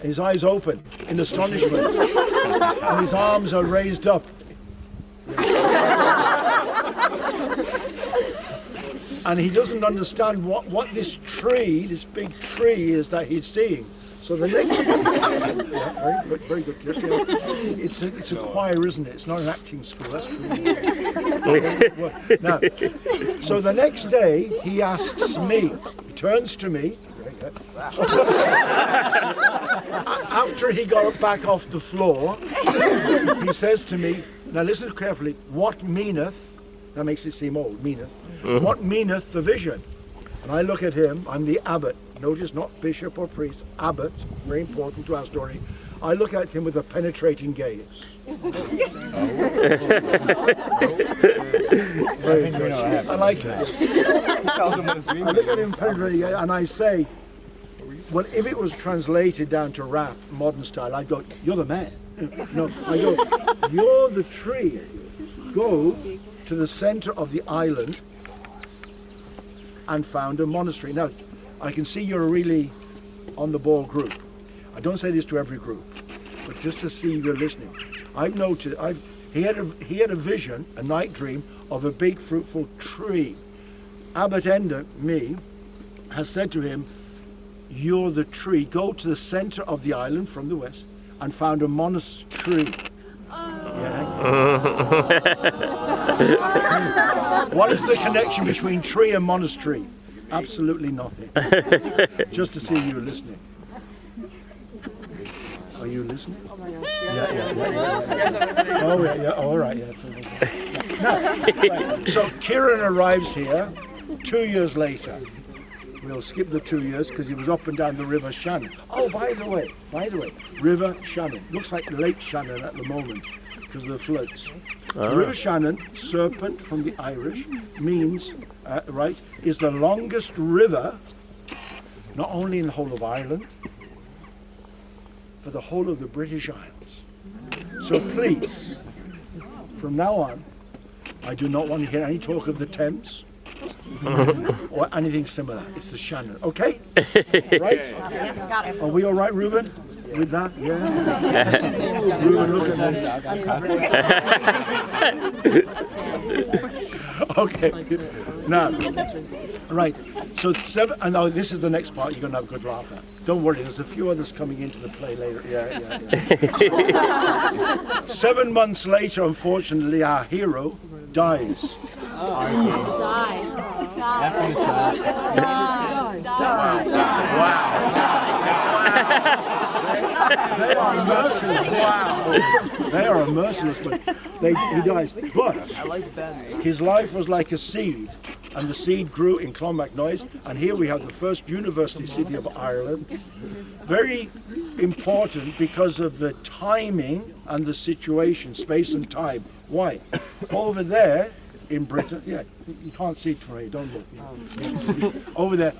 His eyes open in astonishment, and his arms are raised up. And he doesn't understand what this tree, this big tree, is that he's seeing. So the next, yeah, very good. It's a choir, isn't it? It's not an acting school. That's true. Now, so the next day he asks me. He turns to me. After he got back off the floor, he says to me, "Now listen carefully. What meaneth?" That makes it seem old. Meaneth. What meaneth the vision? And I look at him. I'm the abbot. Notice, not bishop or priest. Abbot. Very important to our story. I look at him with a penetrating gaze. Very good. I like that. I look at him penetrating and I say, well, if it was translated down to rap, modern style, I'd go, "You're the man." No, I go, "You're the tree. Go to the center of the island and found a monastery." Now, I can see you're a really on-the-ball group. I don't say this to every group, but just to see you're listening. I've noted, he had a vision, a night dream, of a big fruitful tree. Abbot Ender, me, has said to him, "You're the tree. Go to the center of the island from the west and found a monastery." Yeah. What is the connection between tree and monastery? Absolutely nothing. Just to see you listening. Are you listening? Oh my gosh. Yeah. Oh yeah. All right. Yeah. Now, right. So Kieran arrives here 2 years later. We'll skip the 2 years because he was up and down the River Shannon. Oh, by the way, River Shannon. Looks like Lake Shannon at the moment because of the floods. Oh. River Shannon, serpent from the Irish, means, is the longest river, not only in the whole of Ireland, but the whole of the British Isles. So please, from now on, I do not want to hear any talk of the Thames or anything similar. It's the Shannon. Okay? Right? Yes, got it. Are we all right, Ruben? With that? Yeah. Ruben, look at me. Okay. Now, right. So and now this is the next part you're going to have a good laugh at. Don't worry, there's a few others coming into the play later. Yeah. 7 months later, unfortunately, our hero dies. They are merciless. Wow. They are merciless, but he dies. But his life was like a seed, and the seed grew in Clonmacnoise, and here we have the first university city of Ireland. Very important because of the timing and the situation, space and time. Why? Over there in Britain, yeah, you can't see it from here, don't look. Over there,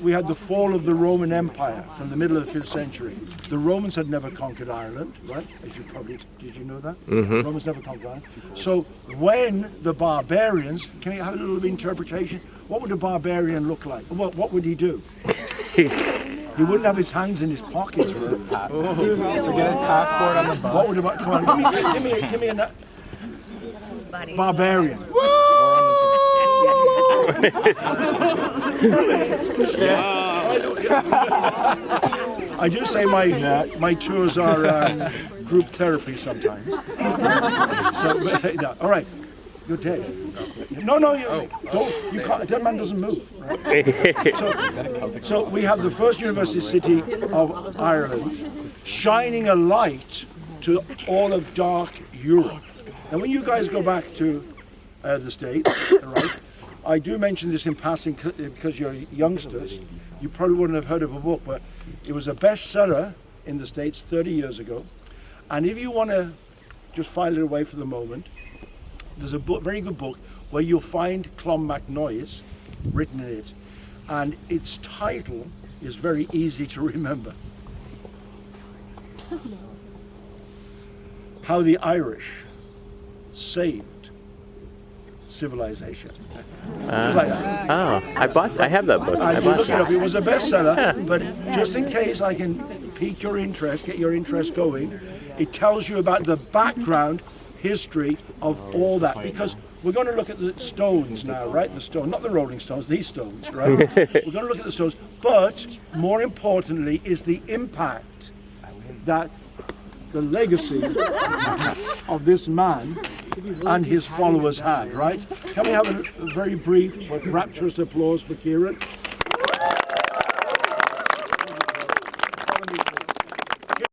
we had the fall of the Roman Empire from the middle of the 5th century. The Romans had never conquered Ireland, right? As you probably, did you know that? Mm-hmm. Romans never conquered Ireland. So when the barbarians, can you have a little interpretation? What would a barbarian look like? What would he do? He wouldn't have his hands in his pockets. Would he? Forget his passport on the bus. What would come on, give me a barbarian. I do say my tours are group therapy sometimes. So, no, all right, good day. No, you can't. That man doesn't move. Right? So we have the first university city of Ireland, shining a light to all of dark Europe. And when you guys go back to the States, right, I do mention this in passing because you're youngsters. You probably wouldn't have heard of a book, but it was a bestseller in the States 30 years ago. And if you want to just file it away for the moment, there's a book, very good book, where you'll find Clonmacnoise written in it. And its title is very easy to remember. How the Irish saved civilization. Just like that. I have that book. I You bought look it it. up. It was a bestseller, but just in case I can pique your interest, get your interest going, it tells you about the background history of all that, because we're going to look at the Stones now, right? The Stones, not the Rolling Stones, these Stones, right? We're going to look at the Stones, but more importantly is the impact that the legacy of this man and his followers had, right? Can we have a very brief but rapturous applause for Kieran?